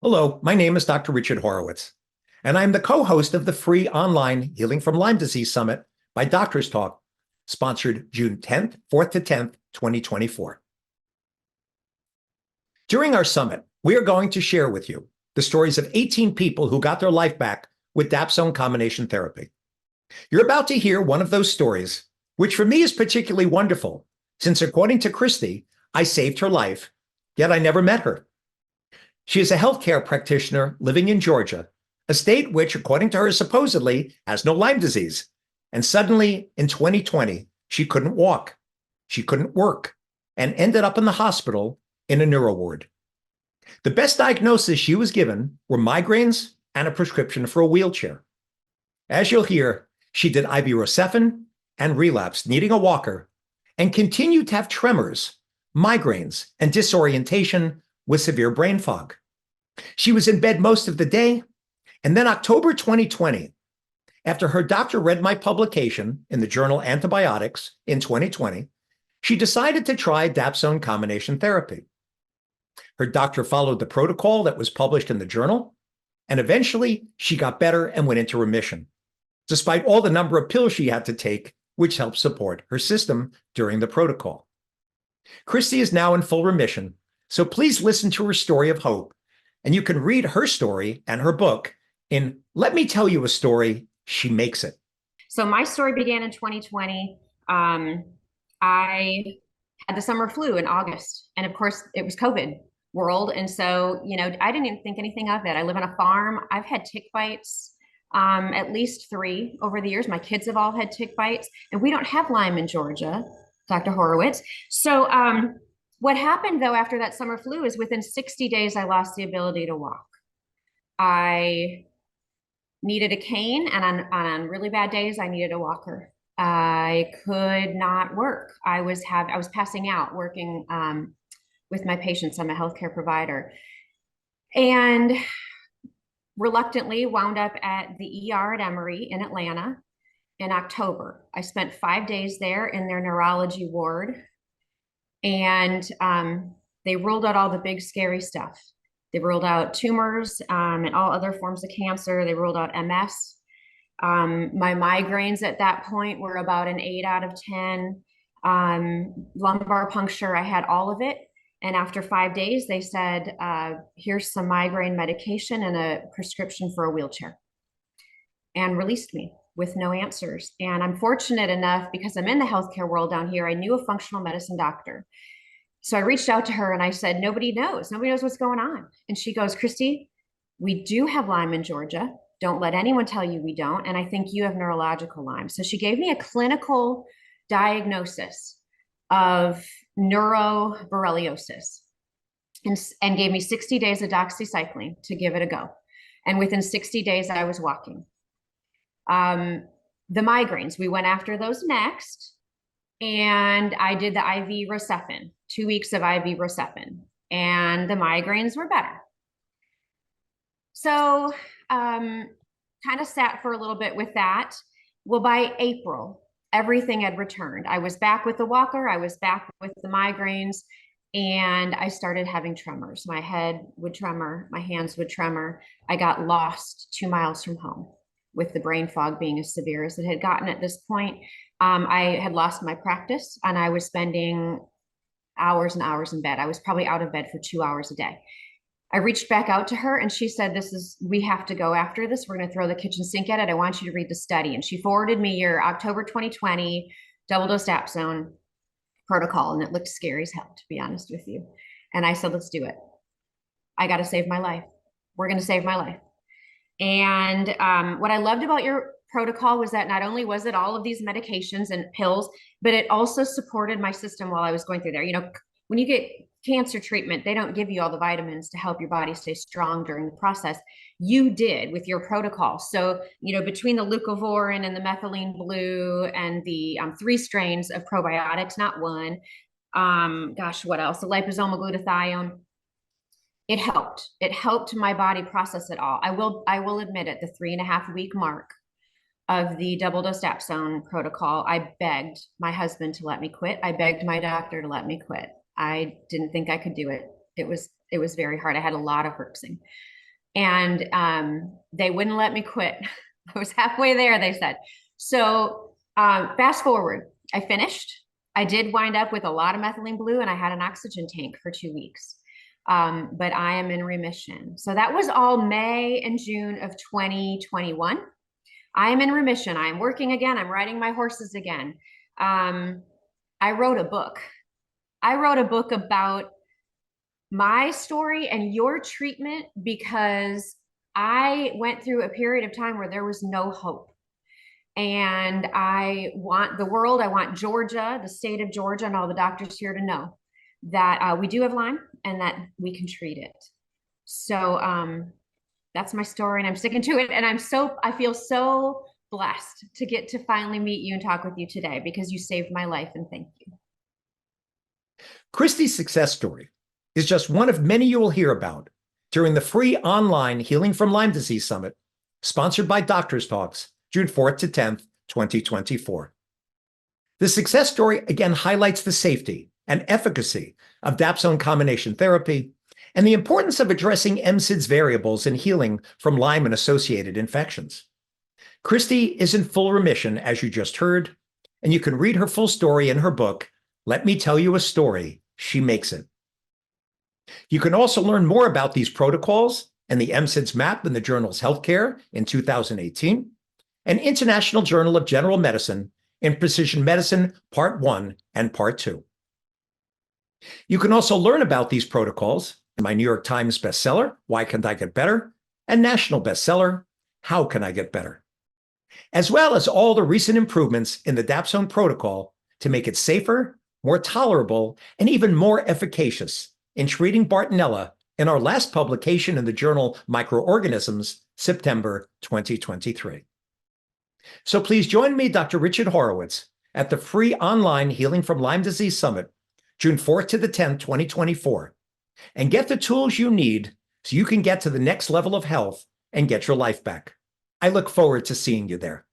Hello, my name is Dr. Richard Horowitz, and I'm the co-host of the free online Healing from Lyme Disease Summit by Doctors Talk, sponsored June 10th, 4th to 10th, 2024. During our summit, we are going to share with you the stories of 18 people who got their life back with dapsone combination therapy. You're about to hear one of those stories, which for me is particularly wonderful, since according to Christi, I saved her life, yet I never met her. She is a healthcare practitioner living in Georgia, a state which, according to her, supposedly has no Lyme disease. And suddenly, in 2020, she couldn't walk, she couldn't work, and ended up in the hospital in a neuro ward. The best diagnosis she was given were migraines and a prescription for a wheelchair. As you'll hear, she did ibuprofen and relapsed, needing a walker, and continued to have tremors, migraines, and disorientation with severe brain fog. She was in bed most of the day, and then October 2020, after her doctor read my publication in the journal Antibiotics in 2020, she decided to try dapsone combination therapy. Her doctor followed the protocol that was published in the journal, and eventually she got better and went into remission, despite all the number of pills she had to take, which helped support her system during the protocol. Christi is now in full remission, so please listen to her story of hope, and you can read her story and her book in Let Me Tell You a Story, She Makes It. So my story began in 2020. I had the summer flu in August, and of course it was COVID world. And so, I didn't even think anything of it. I live on a farm. I've had tick bites, at least 3 over the years. My kids have all had tick bites, and we don't have Lyme in Georgia, Dr. Horowitz. So, what happened though after that summer flu is within 60 days, I lost the ability to walk. I needed a cane, and on really bad days, I needed a walker. I could not work. I was passing out working with my patients. I'm a healthcare provider, and reluctantly wound up at the ER at Emory in Atlanta in October. I spent 5 days there in their neurology ward, and they ruled out all the big scary stuff. They ruled out tumors and all other forms of cancer. They ruled out MS. My migraines at that point were about an 8 out of 10. Lumbar puncture, I had all of it. And after 5 days, they said, here's some migraine medication and a prescription for a wheelchair, and released me with no answers. And I'm fortunate enough, because I'm in the healthcare world down here, I knew a functional medicine doctor. So I reached out to her and I said, nobody knows what's going on. And she goes, Christi, we do have Lyme in Georgia. Don't let anyone tell you we don't. And I think you have neurological Lyme. So she gave me a clinical diagnosis of neuroborreliosis and gave me 60 days of doxycycline to give it a go. And within 60 days, I was walking. The migraines, we went after those next. And I did the IV Rocephin, 2 weeks of IV Rocephin, and the migraines were better. So kind of sat for a little bit with that. Well, by April, everything had returned. I was back with the walker. I was back with the migraines, and I started having tremors. My head would tremor. My hands would tremor. I got lost 2 miles from home, with the brain fog being as severe as it had gotten at this point. I had lost my practice, and I was spending hours and hours in bed. I was probably out of bed for 2 hours a day. I reached back out to her, and she said, we have to go after this. We're going to throw the kitchen sink at it. I want you to read the study. And she forwarded me your October 2020 double dose dapsone protocol. And it looked scary as hell, to be honest with you. And I said, let's do it. I got to save my life. We're going to save my life. And what I loved about your protocol was that not only was it all of these medications and pills, but it also supported my system while I was going through there. When you get cancer treatment, they don't give you all the vitamins to help your body stay strong during the process. You did with your protocol. So, between the leucovorin and the methylene blue and the 3 strains of probiotics, not one, what else? The liposomal glutathione. It helped. It helped my body process it all. I will admit it, the 3.5 week mark of the double dose dapsone protocol, I begged my husband to let me quit. I begged my doctor to let me quit. I didn't think I could do it. It was very hard. I had a lot of herpsing. And they wouldn't let me quit. I was halfway there, they said. So fast forward, I finished. I did wind up with a lot of methylene blue, and I had an oxygen tank for 2 weeks. But I am in remission. So that was all May and June of 2021. I am in remission. I am working again. I'm riding my horses again. I wrote a book. I wrote a book about my story and your treatment because I went through a period of time where there was no hope. And I want the world, I want Georgia, the state of Georgia, and all the doctors here to know that we do have Lyme and that we can treat it. So that's my story, and I'm sticking to it. And I feel so blessed to get to finally meet you and talk with you today because you saved my life, and thank you. Christi's success story is just one of many you will hear about during the free online Healing from Lyme Disease Summit, sponsored by Doctors Talks, June 4th to 10th, 2024. The success story again highlights the safety and efficacy of dapsone combination therapy and the importance of addressing MSID's variables in healing from Lyme and associated infections. Christi is in full remission, as you just heard, and you can read her full story in her book, Let Me Tell You a Story, She Makes It. You can also learn more about these protocols and the MSIDS map in the journals Healthcare in 2018 and International Journal of General Medicine in Precision Medicine Part 1 and Part 2. You can also learn about these protocols in my New York Times bestseller, Why Can't I Get Better? And national bestseller, How Can I Get Better? As well as all the recent improvements in the dapsone protocol to make it safer, more tolerable, and even more efficacious in treating Bartonella in our last publication in the journal Microorganisms, September 2023. So please join me, Dr. Richard Horowitz, at the free online Healing from Lyme Disease Summit, June 4th to the 10th, 2024, and get the tools you need so you can get to the next level of health and get your life back. I look forward to seeing you there.